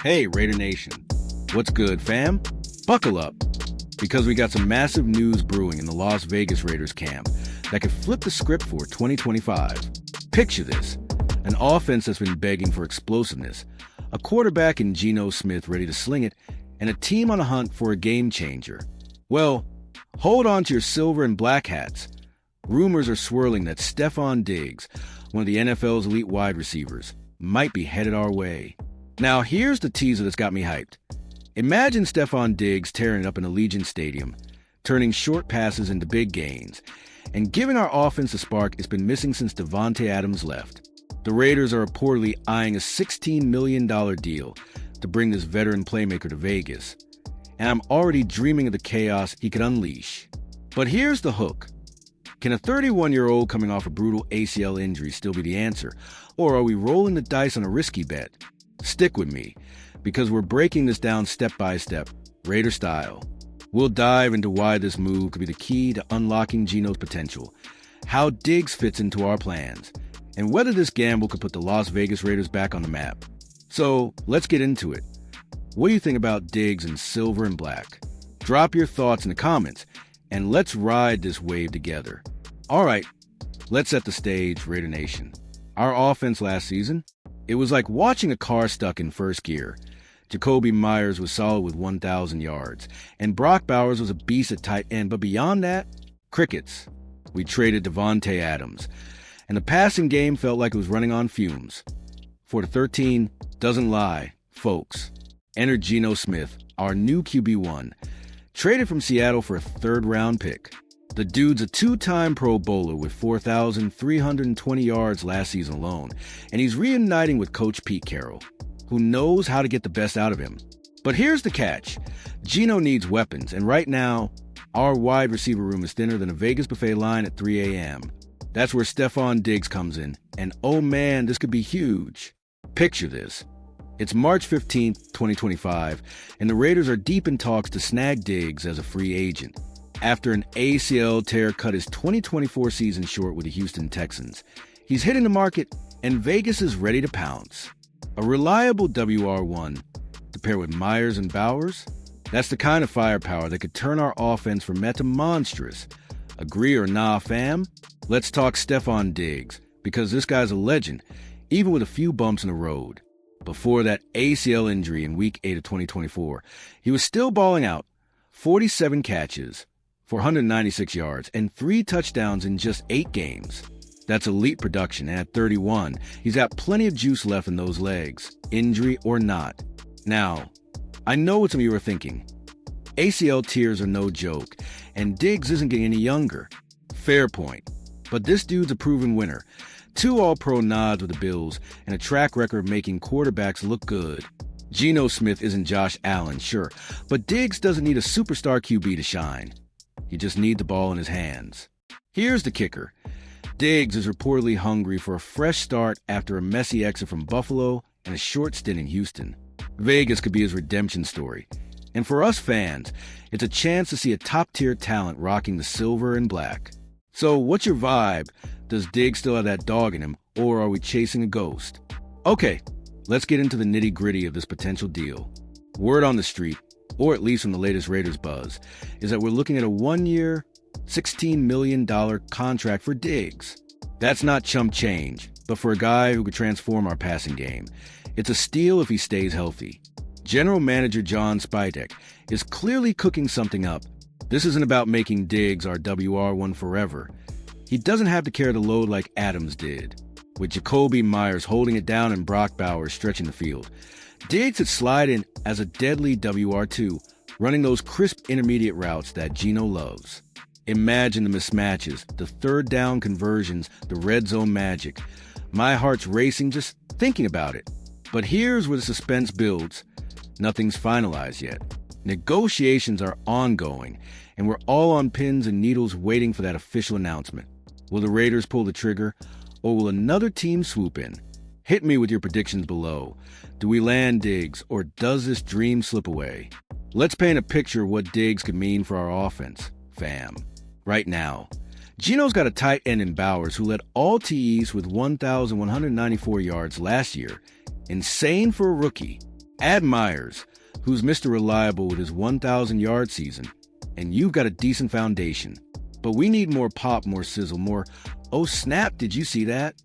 Hey, Raider Nation. What's good, fam? Buckle up, because we got some massive news brewing in the Las Vegas Raiders camp that could flip the script for 2025. Picture this: an offense that's been begging for explosiveness, a quarterback in Geno Smith ready to sling it, and a team on a hunt for a game changer. Well, hold on to your silver and black hats. Rumors are swirling that Stefon Diggs, one of the NFL's elite wide receivers, might be headed our way. Now, here's the teaser that's got me hyped. Imagine Stefon Diggs tearing it up in Allegiant Stadium, turning short passes into big gains, and giving our offense the spark it's been missing since Davante Adams left. The Raiders are reportedly eyeing a $16 million deal to bring this veteran playmaker to Vegas, and I'm already dreaming of the chaos he could unleash. But here's the hook. Can a 31-year-old coming off a brutal ACL injury still be the answer, or are we rolling the dice on a risky bet? Stick with me, because we're breaking this down step by step, Raider style. We'll dive into why this move could be the key to unlocking Geno's potential, how Diggs fits into our plans, and whether this gamble could put the Las Vegas Raiders back on the map. So, let's get into it. What do you think about Diggs in silver and black? Drop your thoughts in the comments, and let's ride this wave together. All right, let's set the stage, Raider Nation. Our offense last season? It was like watching a car stuck in first gear. Jakobi Meyers was solid with 1,000 yards, and Brock Bowers was a beast at tight end, but beyond that, crickets. We traded Davante Adams, and the passing game felt like it was running on fumes. For the 13 doesn't lie, folks. Enter Geno Smith, our new QB1, traded from Seattle for a third-round pick. The dude's a two-time Pro Bowler with 4,320 yards last season alone, and he's reuniting with Coach Pete Carroll, who knows how to get the best out of him. But here's the catch. Geno needs weapons, and right now, our wide receiver room is thinner than a Vegas buffet line at 3 a.m. That's where Stefon Diggs comes in, and oh man, this could be huge. Picture this. It's March 15th, 2025, and the Raiders are deep in talks to snag Diggs as a free agent, after an ACL tear cut his 2024 season short with the Houston Texans. He's hitting the market, and Vegas is ready to pounce. A reliable WR1 to pair with Meyers and Bowers? That's the kind of firepower that could turn our offense from meh to monstrous. Agree or nah, fam? Let's talk Stefon Diggs, because this guy's a legend, even with a few bumps in the road. Before that ACL injury in Week 8 of 2024, he was still balling out. 47 catches, 496 yards, and 3 touchdowns in just 8 games. That's elite production, and at 31, he's got plenty of juice left in those legs, injury or not. Now, I know what some of you are thinking. ACL tears are no joke, and Diggs isn't getting any younger. Fair point. But this dude's a proven winner. 2 All-Pro nods with the Bills, and a track record of making quarterbacks look good. Geno Smith isn't Josh Allen, sure, but Diggs doesn't need a superstar QB to shine. You just need the ball in his hands. Here's the kicker. Diggs is reportedly hungry for a fresh start after a messy exit from Buffalo and a short stint in Houston. Vegas could be his redemption story. And for us fans, it's a chance to see a top-tier talent rocking the silver and black. So what's your vibe? Does Diggs still have that dog in him, or are we chasing a ghost? Okay, let's get into the nitty-gritty of this potential deal. Word on the street, or at least from the latest Raiders buzz, is that we're looking at a 1-year, $16 million contract for Diggs. That's not chump change, but for a guy who could transform our passing game, it's a steal if he stays healthy. General Manager John Spidek is clearly cooking something up. This isn't about making Diggs our WR1 forever. He doesn't have to carry the load like Adams did, with Jakobi Meyers holding it down and Brock Bowers stretching the field. Diggs could slide in as a deadly WR2, running those crisp intermediate routes that Geno loves. Imagine the mismatches, the third down conversions, the red zone magic. My heart's racing just thinking about it. But here's where the suspense builds. Nothing's finalized yet. Negotiations are ongoing, and we're all on pins and needles waiting for that official announcement. Will the Raiders pull the trigger, or will another team swoop in? Hit me with your predictions below. Do we land Diggs, or does this dream slip away? Let's paint a picture of what Diggs could mean for our offense, fam. Right now, Geno's got a tight end in Bowers who led all TEs with 1,194 yards last year. Insane for a rookie. Add Myers, who's Mr. Reliable with his 1,000-yard season, and you've got a decent foundation. But we need more pop, more sizzle, more, oh snap, did you see that?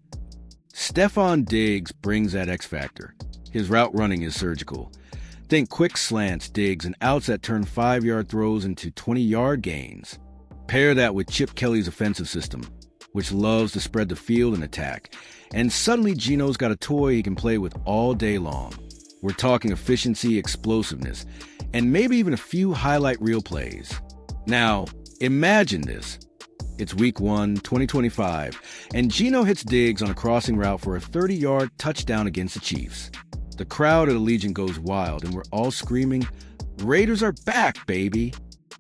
Stefon Diggs brings that X factor. His route running is surgical. Think quick slants, digs, and outs that turn 5-yard throws into 20-yard gains. Pair that with Chip Kelly's offensive system, which loves to spread the field and attack. And suddenly Geno's got a toy he can play with all day long. We're talking efficiency, explosiveness, and maybe even a few highlight reel plays. Now, imagine this. It's week 1, 2025, and Geno hits Diggs on a crossing route for a 30-yard touchdown against the Chiefs. The crowd at Allegiant goes wild, and we're all screaming, "Raiders are back, baby!"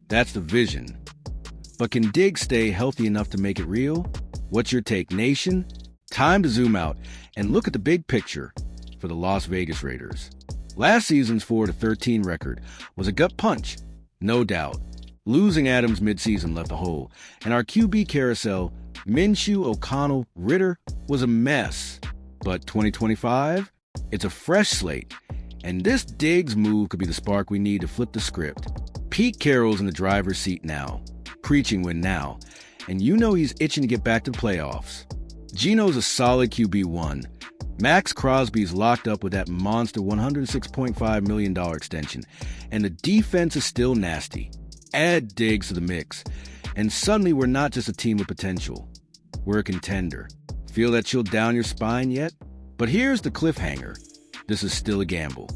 That's the vision. But can Diggs stay healthy enough to make it real? What's your take, nation? Time to zoom out and look at the big picture for the Las Vegas Raiders. Last season's 4-13 record was a gut punch, no doubt. Losing Adams midseason left a hole, and our QB carousel, Minshew, O'Connell, Ritter, was a mess. But 2025? It's a fresh slate, and this Diggs move could be the spark we need to flip the script. Pete Carroll's in the driver's seat now, preaching win now, and you know he's itching to get back to the playoffs. Geno's a solid QB1. Max Crosby's locked up with that monster $106.5 million extension, and the defense is still nasty. Add Diggs to the mix, and suddenly we're not just a team with potential. We're a contender. Feel that chill down your spine yet? But here's the cliffhanger. This is still a gamble.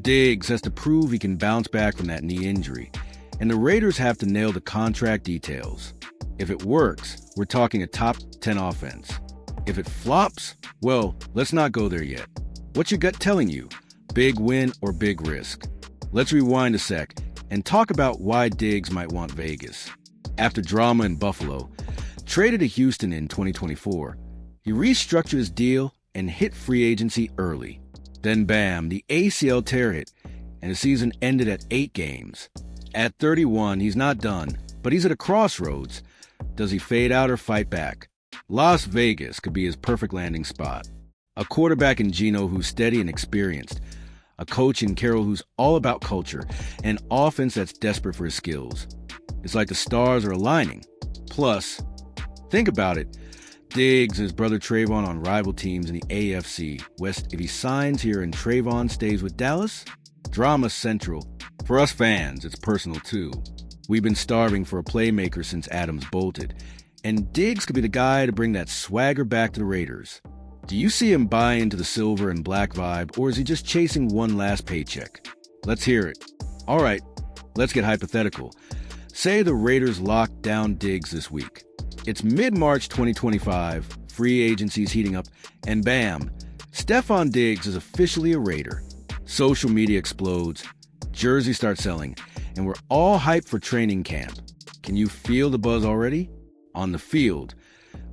Diggs has to prove he can bounce back from that knee injury, and the Raiders have to nail the contract details. If it works, we're talking a top 10 offense. If it flops, well, let's not go there yet. What's your gut telling you? Big win or big risk? Let's rewind a sec and talk about why Diggs might want Vegas. After drama in Buffalo, traded to Houston in 2024, he restructured his deal and hit free agency early. Then bam, the ACL tear hit, and the season ended at 8 games. At 31, he's not done, but he's at a crossroads. Does he fade out or fight back? Las Vegas could be his perfect landing spot. A quarterback in Geno who's steady and experienced. A coach in Carroll who's all about culture. An offense that's desperate for his skills. It's like the stars are aligning. Plus, think about it. Diggs and his brother Trayvon on rival teams in the AFC West. If he signs here and Trayvon stays with Dallas, drama central. For us fans, it's personal too. We've been starving for a playmaker since Adams bolted, and Diggs could be the guy to bring that swagger back to the Raiders. Do you see him buy into the silver and black vibe, or is he just chasing one last paycheck? Let's hear it. All right, let's get hypothetical. Say the Raiders lock down Diggs this week. It's mid-March 2025, free agency's heating up, and bam, Stefon Diggs is officially a Raider. Social media explodes, jerseys start selling, and we're all hyped for training camp. Can you feel the buzz already? On the field,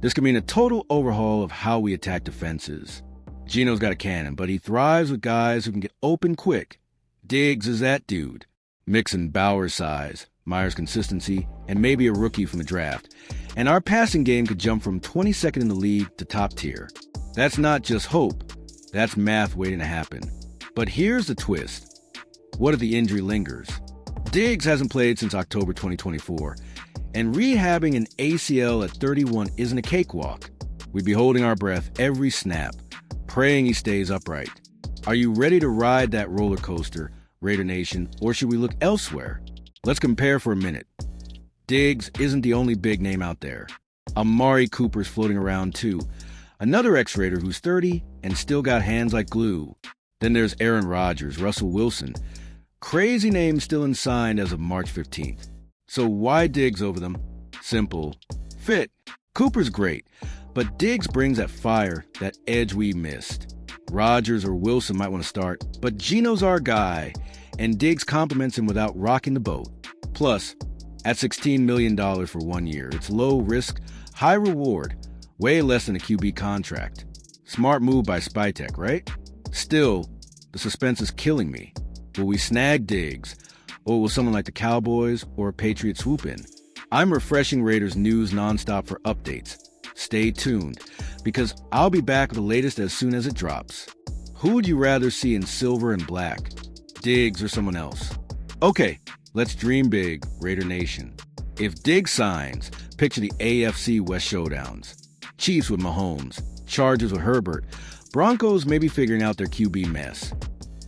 this could mean a total overhaul of how we attack defenses. Geno's got a cannon, but he thrives with guys who can get open quick. Diggs is that dude. Mix in Bauer's size, Myers' consistency, and maybe a rookie from the draft. And our passing game could jump from 22nd in the league to top tier. That's not just hope. That's math waiting to happen. But here's the twist. What if the injury lingers? Diggs hasn't played since October 2024, and rehabbing an ACL at 31 isn't a cakewalk. We'd be holding our breath every snap, praying he stays upright. Are you ready to ride that roller coaster, Raider Nation, or should we look elsewhere? Let's compare for a minute. Diggs isn't the only big name out there. Amari Cooper's floating around too. Another ex-Raider who's 30 and still got hands like glue. Then there's Aaron Rodgers, Russell Wilson. Crazy names still unsigned as of March 15th. So why Diggs over them? Simple. Fit. Cooper's great, but Diggs brings that fire, that edge we missed. Rodgers or Wilson might want to start, but Geno's our guy, and Diggs compliments him without rocking the boat. Plus, at $16 million for 1 year, it's low risk, high reward, way less than a QB contract. Smart move by Spytech, right? Still, the suspense is killing me. Will we snag Diggs, or will someone like the Cowboys or Patriots swoop in? I'm refreshing Raiders news nonstop for updates. Stay tuned, because I'll be back with the latest as soon as it drops. Who would you rather see in silver and black? Diggs or someone else? Okay, let's dream big, Raider Nation. If Diggs signs, picture the AFC West showdowns. Chiefs with Mahomes, Chargers with Herbert, Broncos maybe figuring out their QB mess.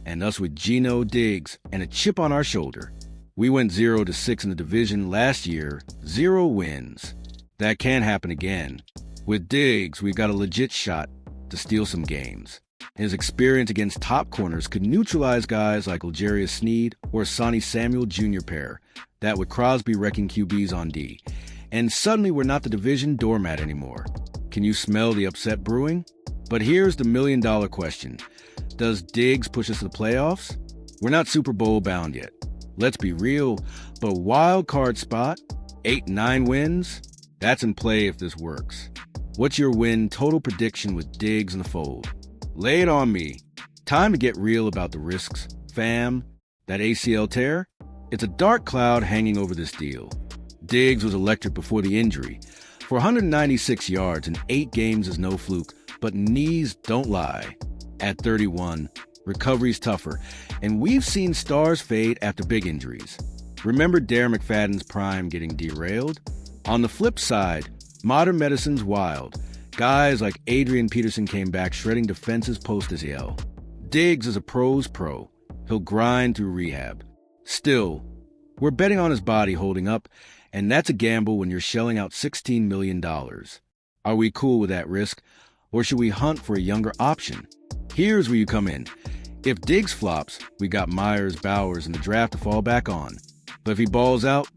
And us with Geno, Diggs, and a chip on our shoulder. We went 0-6 in the division last year, 0 wins. That can happen again. With Diggs, we've got a legit shot to steal some games. His experience against top corners could neutralize guys like L'Jarius Sneed or Sonny Samuel Jr. pair, that with Crosby wrecking QBs on D. And suddenly we're not the division doormat anymore. Can you smell the upset brewing? But here's the million-dollar question. Does Diggs push us to the playoffs? We're not Super Bowl bound yet. Let's be real, but wild card spot, 8-9 wins, that's in play if this works. What's your win total prediction with Diggs in the fold? Lay it on me. Time to get real about the risks. Fam, that ACL tear? It's a dark cloud hanging over this deal. Diggs was electric before the injury. For 196 yards in 8 games is no fluke, but knees don't lie. At 31, recovery's tougher, and we've seen stars fade after big injuries. Remember Darren McFadden's prime getting derailed? On the flip side, modern medicine's wild. Guys like Adrian Peterson came back shredding defenses post-ACL. Diggs is a pro's pro. He'll grind through rehab. Still, we're betting on his body holding up, and that's a gamble when you're shelling out $16 million. Are we cool with that risk, or should we hunt for a younger option? Here's where you come in. If Diggs flops, we got Myers, Bowers, and the draft to fall back on. But if he balls out,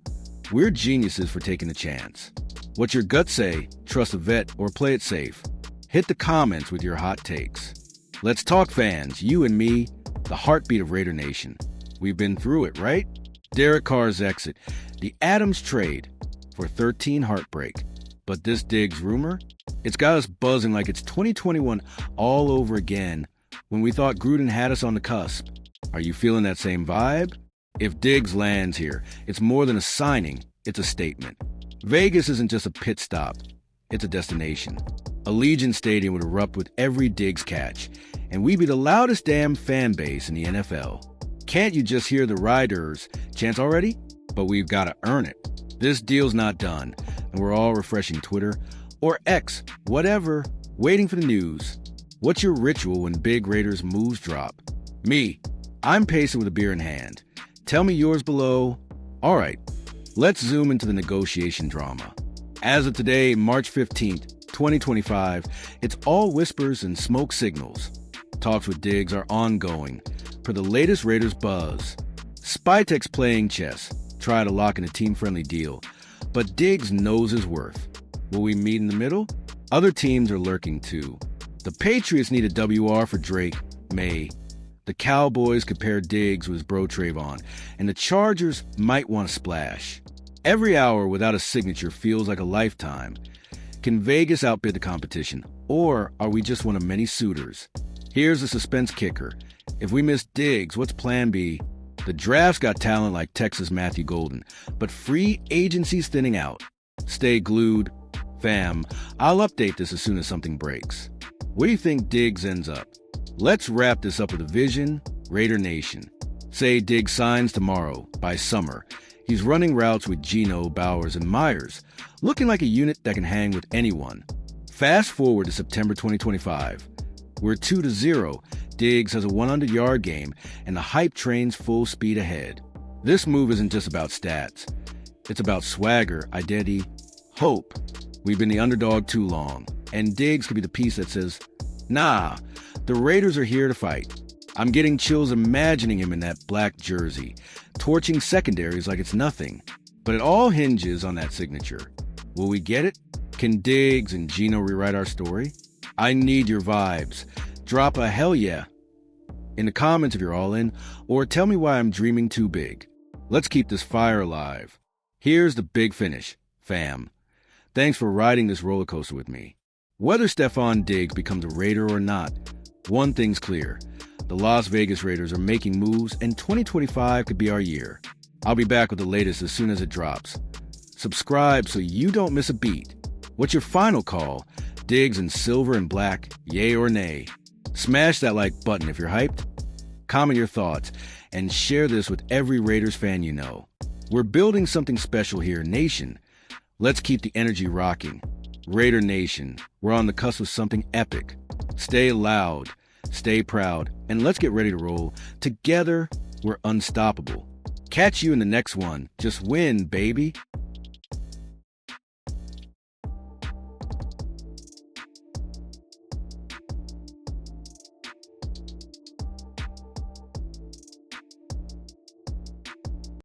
we're geniuses for taking a chance. What's your gut say? Trust a vet or play it safe? Hit the comments with your hot takes. Let's talk fans, you and me, the heartbeat of Raider Nation. We've been through it, right? Derek Carr's exit, the Adams trade for 13 heartbreak. But this Diggs rumor, it's got us buzzing like it's 2021 all over again when we thought Gruden had us on the cusp. Are you feeling that same vibe? If Diggs lands here, it's more than a signing, it's a statement. Vegas isn't just a pit stop, it's a destination. Allegiant Stadium would erupt with every Diggs catch, and we'd be the loudest damn fan base in the NFL. Can't you just hear the Riders chants already? But we've got to earn it. This deal's not done, and we're all refreshing Twitter, or X, whatever, waiting for the news. What's your ritual when big Raiders moves drop? Me, I'm pacing with a beer in hand. Tell me yours below. All right, let's zoom into the negotiation drama. As of today, March 15th, 2025, it's all whispers and smoke signals. Talks with Diggs are ongoing, per the latest Raiders buzz. Spytek's playing chess, try to lock in a team-friendly deal, but Diggs knows his worth. Will we meet in the middle? Other teams are lurking too. The Patriots need a WR for Drake, May. The Cowboys could pair Diggs with his bro Trayvon, and the Chargers might want to splash. Every hour without a signature feels like a lifetime. Can Vegas outbid the competition, or are we just one of many suitors? Here's the suspense kicker. If we miss Diggs, what's plan B? The draft's got talent like Texas Matthew Golden, but free agency's thinning out. Stay glued. Fam, I'll update this as soon as something breaks. Where do you think Diggs ends up? Let's wrap this up with a vision, Raider Nation. Say Diggs signs tomorrow, by summer. He's running routes with Geno, Bowers, and Myers, looking like a unit that can hang with anyone. Fast forward to September 2025. We're 2-0. Diggs has a 100-yard game, and the hype train's full speed ahead. This move isn't just about stats. It's about swagger, identity, hope. We've been the underdog too long, and Diggs could be the piece that says, nah, the Raiders are here to fight. I'm getting chills imagining him in that black jersey, torching secondaries like it's nothing. But it all hinges on that signature. Will we get it? Can Diggs and Geno rewrite our story? I need your vibes. Drop a hell yeah in the comments if you're all in, or tell me why I'm dreaming too big. Let's keep this fire alive. Here's the big finish, fam. Thanks for riding this roller coaster with me. Whether Stefon Diggs becomes a Raider or not, one thing's clear. The Las Vegas Raiders are making moves, and 2025 could be our year. I'll be back with the latest as soon as it drops. Subscribe so you don't miss a beat. What's your final call? Diggs in silver and black, yay or nay? Smash that like button if you're hyped. comment your thoughts, and share this with every Raiders fan you know. We're building something special here, Nation. Let's keep the energy rocking. Raider Nation, we're on the cusp of something epic. Stay loud, stay proud, and let's get ready to roll. Together, we're unstoppable. Catch you in the next one. Just win, baby.